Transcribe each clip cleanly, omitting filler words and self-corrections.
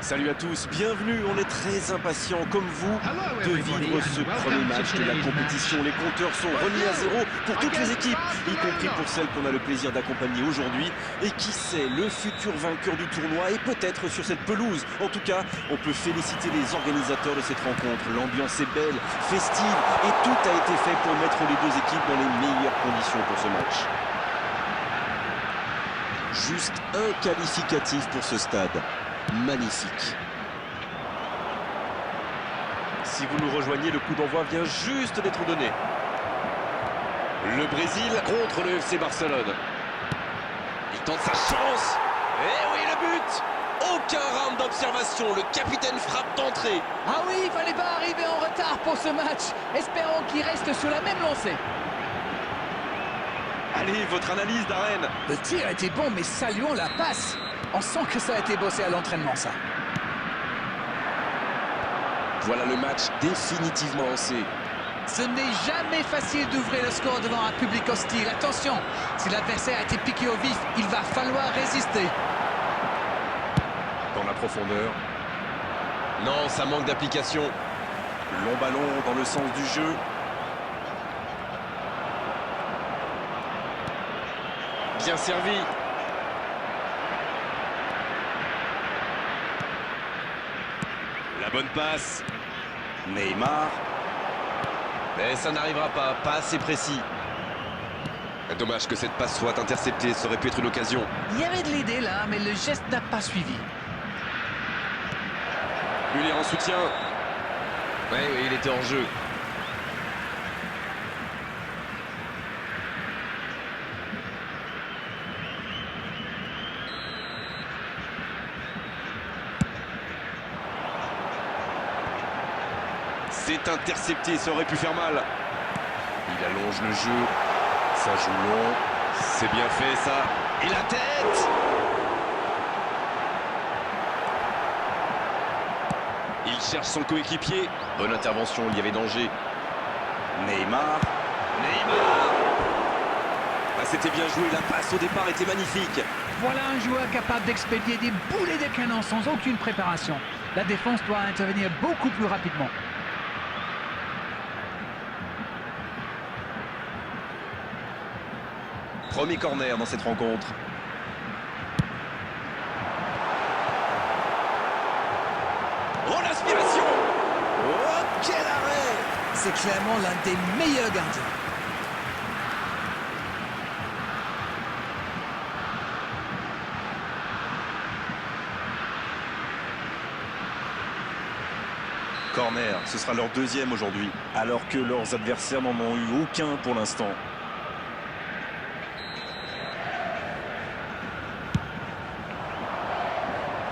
Salut à tous, bienvenue, on est très impatients comme vous de vivre ce premier match de la compétition. Les compteurs sont remis à zéro pour toutes les équipes, y compris pour celles qu'on a le plaisir d'accompagner aujourd'hui. Et qui sait, le futur vainqueur du tournoi est peut-être sur cette pelouse. En tout cas, on peut féliciter les organisateurs de cette rencontre. L'ambiance est belle, festive et tout a été fait pour mettre les deux équipes dans les meilleures conditions pour ce match. Juste un qualificatif pour ce stade. Magnifique. Si vous nous rejoignez, le coup d'envoi vient juste d'être donné. Le Brésil contre le FC Barcelone. Il tente sa chance. Et oui, le but! Aucun round d'observation, le capitaine frappe d'entrée. Ah oui, il fallait pas arriver en retard pour ce match. Espérons qu'il reste sur la même lancée. Allez, votre analyse, Darren. Le tir était bon, mais saluons la passe. On sent que ça a été bossé à l'entraînement, ça. Voilà le match définitivement lancé. Ce n'est jamais facile d'ouvrir le score devant un public hostile. Attention, si l'adversaire a été piqué au vif, il va falloir résister. Dans la profondeur. Non, ça manque d'application. Long ballon dans le sens du jeu. Bien servi. La bonne passe. Neymar. Mais ça n'arrivera pas assez précis. Dommage que cette passe soit interceptée, ça aurait pu être une occasion. Il y avait de l'idée là, mais le geste n'a pas suivi. Muller en soutien. Oui, il était en jeu. C'est intercepté, ça aurait pu faire mal. Il allonge le jeu. Ça joue long. C'est bien fait, ça. Et la tête! Il cherche son coéquipier. Bonne intervention, il y avait danger. Neymar. Ah, c'était bien joué, la passe au départ était magnifique. Voilà un joueur capable d'expédier des boulets de canon sans aucune préparation. La défense doit intervenir beaucoup plus rapidement. Premier corner dans cette rencontre. Oh, l'inspiration! Oh, quel arrêt! C'est clairement l'un des meilleurs gardiens. Corner, ce sera leur deuxième aujourd'hui, alors que leurs adversaires n'en ont eu aucun pour l'instant.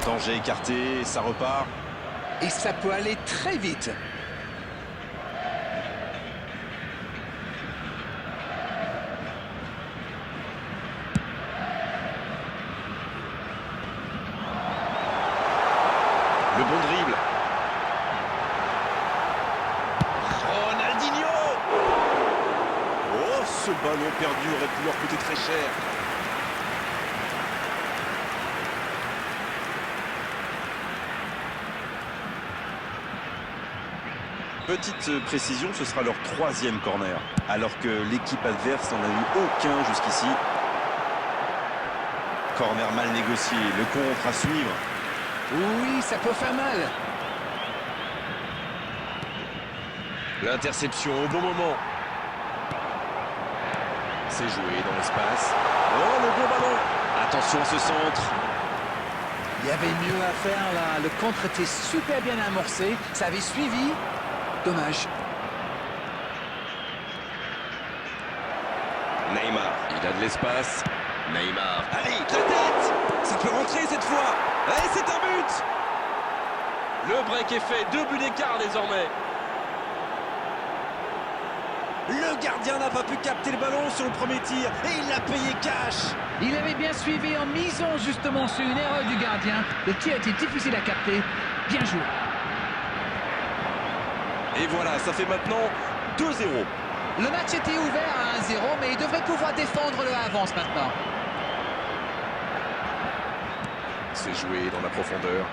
Danger écarté, ça repart. Et ça peut aller très vite. Le bon dribble. Ronaldinho! Oh, ce ballon perdu aurait pu leur coûter très cher. Petite précision, ce sera leur troisième corner, alors que l'équipe adverse n'en a eu aucun jusqu'ici. Corner mal négocié, le contre à suivre. Oui, ça peut faire mal. L'interception au bon moment. C'est joué dans l'espace. Oh, le bon ballon! Attention à ce centre. Il y avait mieux à faire là. Le contre était super bien amorcé. Ça avait suivi. Dommage. Neymar, il a de l'espace. Neymar. Allez, la tête! Ça peut rentrer cette fois. Et c'est un but! Le break est fait, 2 buts d'écart désormais. Le gardien n'a pas pu capter le ballon sur le premier tir et il l'a payé cash. Il avait bien suivi en misant justement sur une erreur du gardien. Le tir était difficile à capter. Bien joué. Et voilà, ça fait maintenant 2-0. Le match était ouvert à 1-0, mais il devrait pouvoir défendre le avance maintenant. C'est joué dans la profondeur.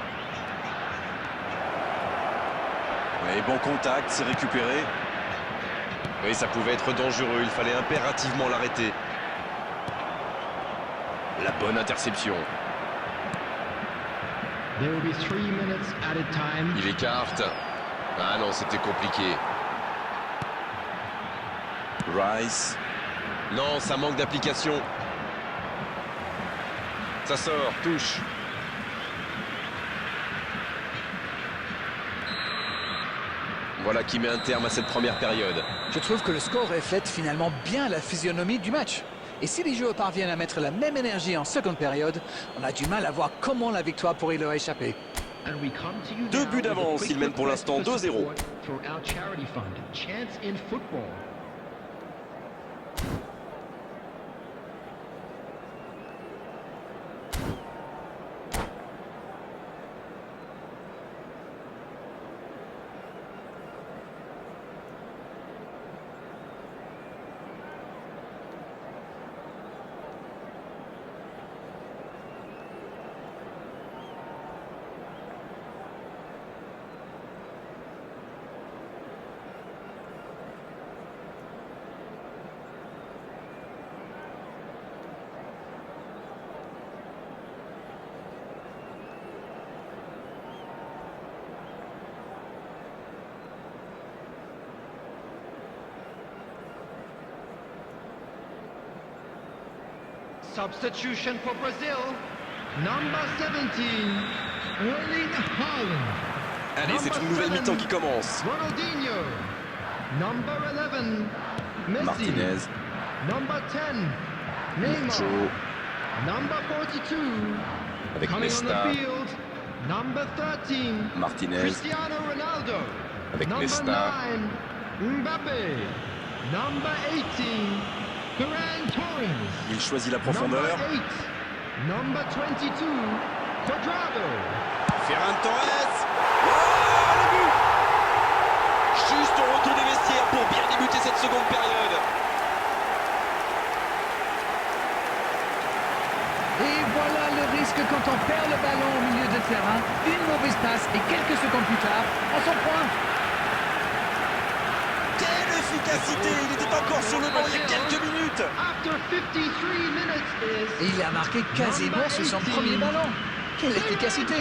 Et bon contact, c'est récupéré. Oui, ça pouvait être dangereux, il fallait impérativement l'arrêter. La bonne interception. Il écarte. Ah non, c'était compliqué. Rice. Non, ça manque d'application. Ça sort, touche. Voilà qui met un terme à cette première période. Je trouve que le score reflète finalement bien la physionomie du match. Et si les joueurs parviennent à mettre la même énergie en seconde période, on a du mal à voir comment la victoire pourrait leur échapper. 2 buts d'avance, il mène pour l'instant 2-0. Substitution for Brazil. Number 17, Erling Haaland. Allez, c'est une nouvelle mi-temps qui commence. Ronaldinho. Number 11, Messi. Martinez. Number 10, Neymar. Nacho. Number 42, Avec coming on Nesta. the field. Number 13, Martinez. Cristiano Ronaldo. Avec Number Nesta. 9, Mbappé. Number 18, Ferran Torres. Il choisit la profondeur. Number 8, number 22, Cuadrado. Ferran Torres. Oh, le but! Juste au retour des vestiaires pour bien débuter cette seconde période. Et voilà le risque quand on perd le ballon au milieu de terrain. Une mauvaise passe et quelques secondes plus tard, on s'en point. Quelle efficacité! Il était encore sur le banc il y a quelques minutes. After 53 minutes Et is il a marqué quasiment sur son premier ballon. Quelle efficacité!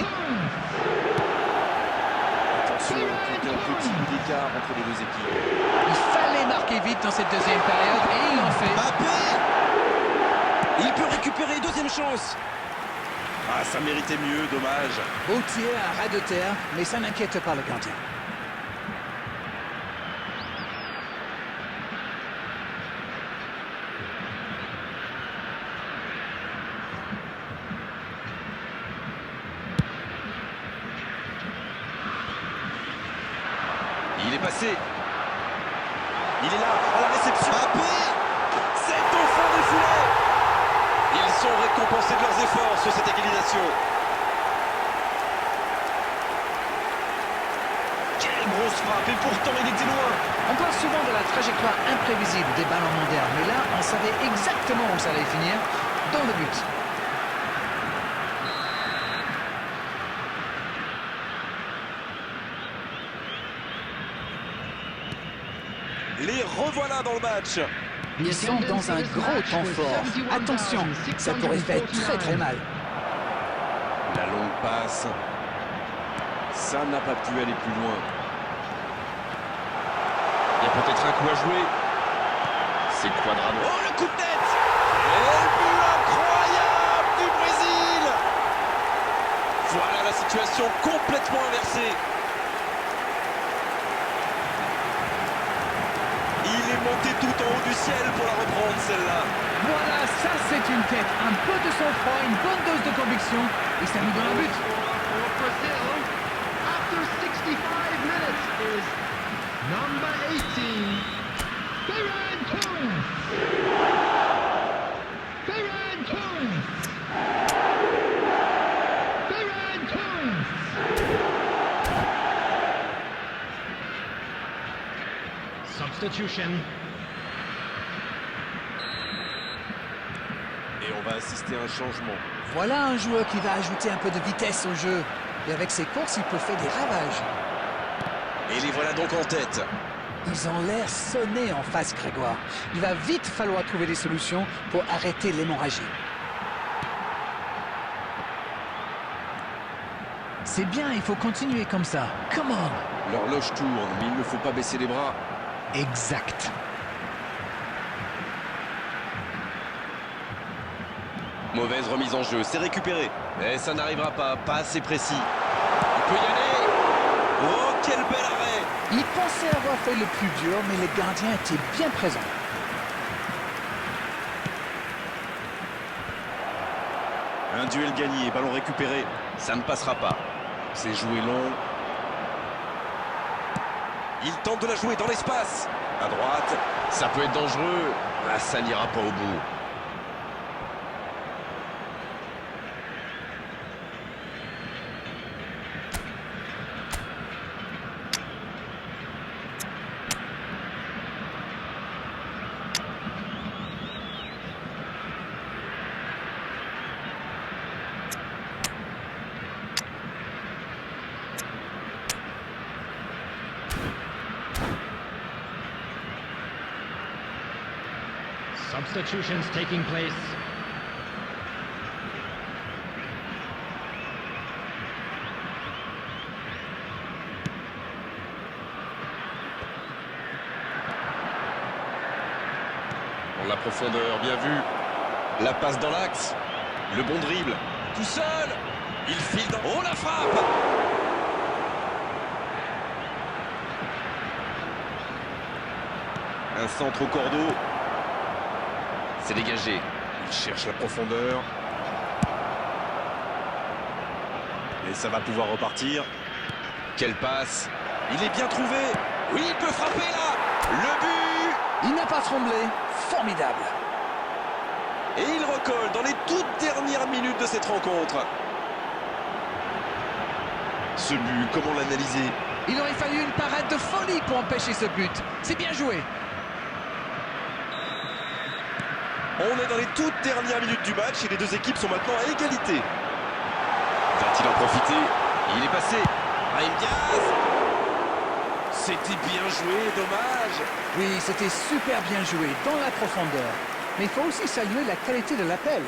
Attention, plus qu'un petit bout d'écart entre les deux équipes. Il fallait marquer vite dans cette deuxième période et il en fait. Mbappé! Il peut récupérer, deuxième chance. Ah, ça méritait mieux, dommage. Beau tir à ras de terre, mais ça n'inquiète pas le gardien. Il est passé. Il est là, à la réception. Mbappé! C'est au fond des filets. Ils sont récompensés de leurs efforts sur cette égalisation. Quelle grosse frappe, et pourtant il était loin. On parle souvent de la trajectoire imprévisible des ballons modernes, mais là, on savait exactement où ça allait finir, dans le but. Les revoilà dans le match. Ils sont dans un gros temps fort. Attention, ça pourrait faire très très mal. La longue passe. Ça n'a pas pu aller plus loin. Il y a peut-être un coup à jouer. C'est Cuadrado. Oh, le coup de tête! Et le but incroyable du Brésil! Voilà la situation complètement inversée. Il est monté tout en haut du ciel pour la reprendre, celle-là. Voilà, ça c'est une tête, un peu de sang-froid, une bonne dose de conviction, et ça nous donne un but. for Brazil. After 65 minutes is number 18, Ferran Torres. Ferran Torres. Ferran Torres. Substitution. Et on va assister à un changement. Voilà un joueur qui va ajouter un peu de vitesse au jeu. Et avec ses courses, il peut faire des ravages. Et les voilà donc en tête. Ils ont l'air sonnés en face, Grégoire. Il va vite falloir trouver des solutions pour arrêter l'hémorragie. C'est bien, il faut continuer comme ça. Come on! L'horloge tourne, mais il ne faut pas baisser les bras. Exact. Mauvaise remise en jeu, c'est récupéré. Mais ça n'arrivera pas assez précis. Il peut y aller. Oh, quel bel arrêt! Il pensait avoir fait le plus dur, mais les gardiens étaient bien présents. Un duel gagné, ballon récupéré. Ça ne passera pas. C'est joué long. Il tente de la jouer dans l'espace. À droite, ça peut être dangereux. Ah, ça n'ira pas au bout. Substitutions taking place. Dans la profondeur, bien vu. La passe dans l'axe. Le bon dribble. Tout seul. Il file dans... Oh, la frappe! Un centre au cordeau. C'est dégagé. Il cherche la profondeur. Et ça va pouvoir repartir. Quelle passe! Il est bien trouvé. Oui, il peut frapper là. Le but! Il n'a pas tremblé. Formidable. Et il recolle dans les toutes dernières minutes de cette rencontre. Ce but, comment l'analyser? Il aurait fallu une parade de folie pour empêcher ce but. C'est bien joué. On est dans les toutes dernières minutes du match et les deux équipes sont maintenant à égalité. Va-t-il en profiter? Il est passé. Brahim Diaz. C'était bien joué, dommage. Oui, c'était super bien joué dans la profondeur. Mais il faut aussi saluer la qualité de l'appel.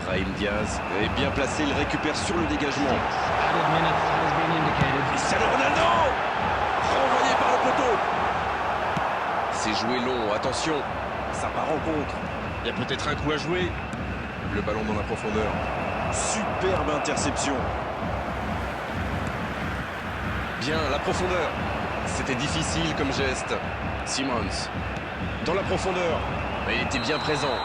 Brahim Diaz est bien placé, il récupère sur le dégagement. Added minutes has been indicated. Cristiano Ronaldo! Renvoyé par le poteau. C'est joué long, attention. Ça part en contre. Il y a peut-être un coup à jouer. Le ballon dans la profondeur. Superbe interception. Bien, la profondeur. C'était difficile comme geste. Simons. Dans la profondeur. Mais il était bien présent.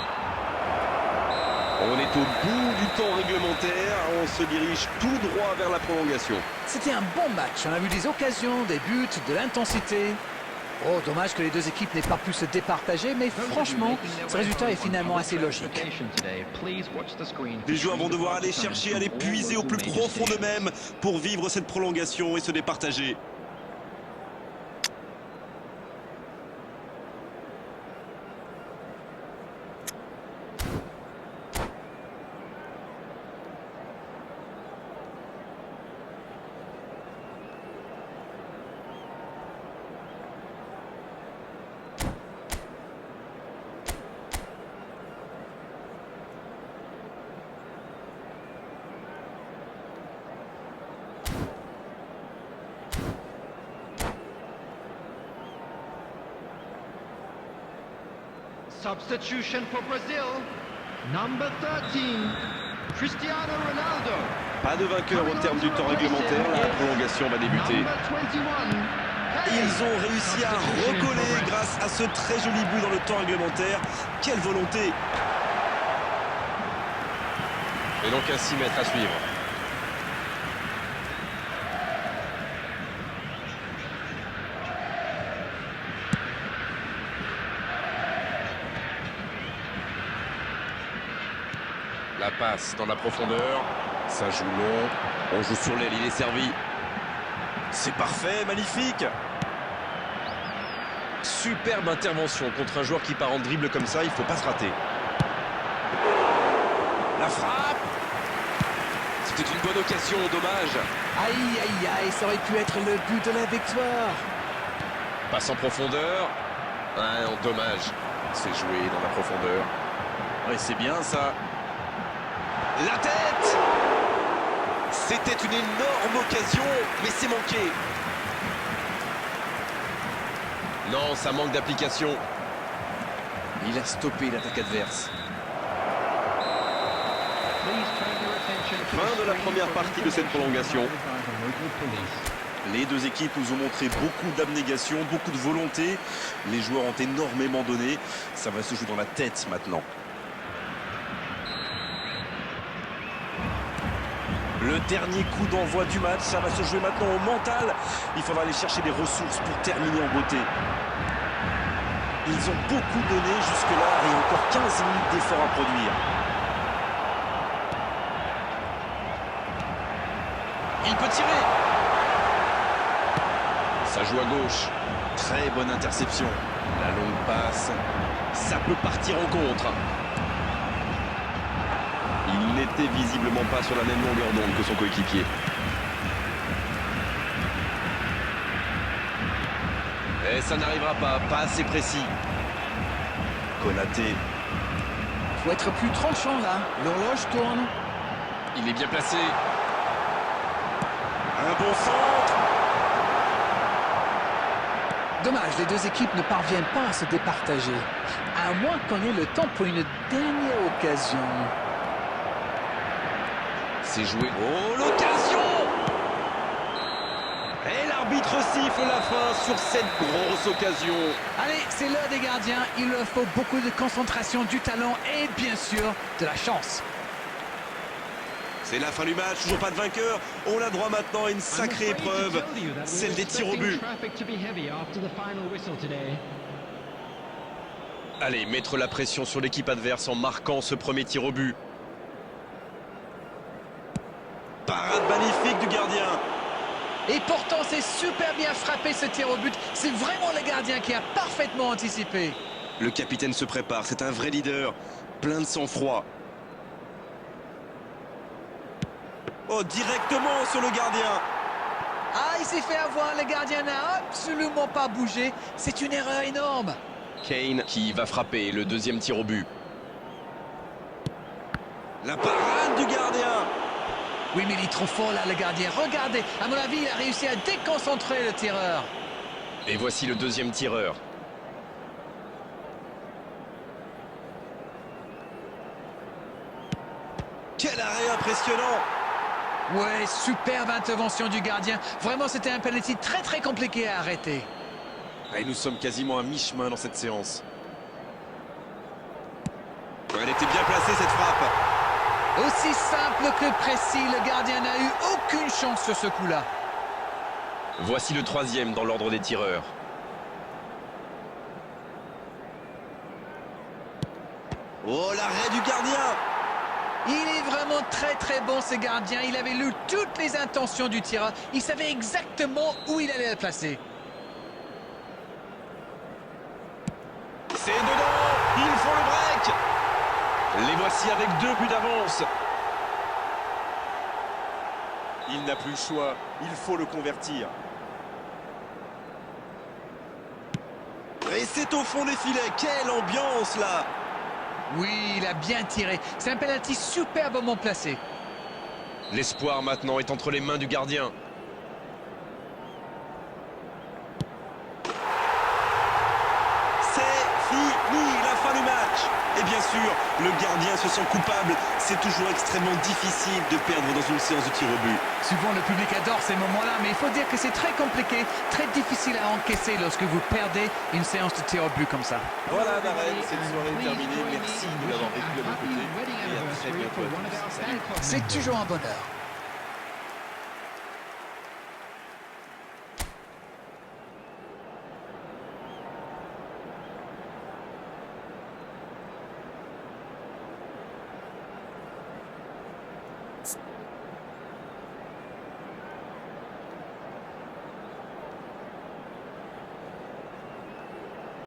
On est au bout du temps réglementaire. On se dirige tout droit vers la prolongation. C'était un bon match. On a vu des occasions, des buts, de l'intensité. Oh, dommage que les deux équipes n'aient pas pu se départager, mais franchement, ce résultat est finalement assez logique. Les joueurs vont devoir aller chercher, aller puiser au plus profond d'eux-mêmes pour vivre cette prolongation et se départager. Substitution for Brazil. Number 13, Cristiano Ronaldo. Pas de vainqueur au terme du temps réglementaire. La prolongation va débuter. Number 21. Ils ont réussi à recoller grâce à ce très joli but dans le temps réglementaire. Quelle volonté! Et donc un 6 mètres à suivre. La passe dans la profondeur. Ça joue long. On joue sur l'aile, il est servi. C'est parfait, magnifique. Superbe intervention contre un joueur qui part en dribble comme ça, il ne faut pas se rater. La frappe. C'était une bonne occasion, dommage. Aïe, aïe, aïe, ça aurait pu être le but de la victoire. Passe en profondeur. Ah non, dommage. C'est joué dans la profondeur. Ouais, c'est bien ça. La tête. C'était une énorme occasion, mais c'est manqué. Non, ça manque d'application. Il a stoppé l'attaque adverse. Fin de la première partie de cette prolongation. Les deux équipes nous ont montré beaucoup d'abnégation, beaucoup de volonté. Les joueurs ont énormément donné. Ça va se jouer dans la tête maintenant. Le dernier coup d'envoi du match, ça va se jouer maintenant au mental. Il faudra aller chercher des ressources pour terminer en beauté. Ils ont beaucoup donné jusque-là et encore 15 minutes d'effort à produire. Il peut tirer. Ça joue à gauche. Très bonne interception. La longue passe. Ça peut partir en contre. Il n'était visiblement pas sur la même longueur d'onde que son coéquipier. Et ça n'arrivera pas assez précis. Konaté. Faut être plus tranchant là. L'horloge tourne. Il est bien placé. Un bon centre. Dommage, les deux équipes ne parviennent pas à se départager. À moins qu'on ait le temps pour une dernière occasion. C'est joué. Oh, l'occasion! Et l'arbitre siffle la fin sur cette grosse occasion. Allez, c'est l'heure des gardiens. Il leur faut beaucoup de concentration, du talent et bien sûr de la chance. C'est la fin du match, toujours pas de vainqueur. On a droit maintenant à une sacrée épreuve, celle des tirs au but. Allez, mettre la pression sur l'équipe adverse en marquant ce premier tir au but. Parade magnifique du gardien. Et pourtant, c'est super bien frappé ce tir au but. C'est vraiment le gardien qui a parfaitement anticipé. Le capitaine se prépare, c'est un vrai leader, plein de sang-froid. Oh, directement sur le gardien. Ah, il s'est fait avoir, le gardien n'a absolument pas bougé. C'est une erreur énorme. Kane qui va frapper le deuxième tir au but. La parade du gardien. Oui, mais il est trop fort là, le gardien. Regardez, à mon avis, il a réussi à déconcentrer le tireur. Et voici le deuxième tireur. Quel arrêt impressionnant. Ouais, superbe intervention du gardien. Vraiment, c'était un penalty très compliqué à arrêter. Et nous sommes quasiment à mi-chemin dans cette séance. Elle était bien placée cette frappe. Aussi simple que précis, le gardien n'a eu aucune chance sur ce coup-là. Voici le troisième dans l'ordre des tireurs. Oh, l'arrêt du gardien. Il est vraiment très bon ce gardien. Il avait lu toutes les intentions du tireur. Il savait exactement où il allait le placer. C'est dedans. Ils font le break. Les voici avec 2 buts d'avance. Il n'a plus le choix, il faut le convertir. Et c'est au fond des filets, quelle ambiance là. Oui, il a bien tiré. C'est un penalty superbement placé. L'espoir maintenant est entre les mains du gardien. C'est fini, la fin du match. Et bien sûr, le gardien se sent coupable. C'est toujours extrêmement difficile de perdre dans une séance de tir au but. Souvent, le public adore ces moments-là, mais il faut dire que c'est très compliqué, très difficile à encaisser lorsque vous perdez une séance de tir au but comme ça. Voilà, Darren, cette soirée est terminée. Merci de l'avoir vécu de mon côté. Et à très bientôt à tous. Salut. C'est toujours un bonheur.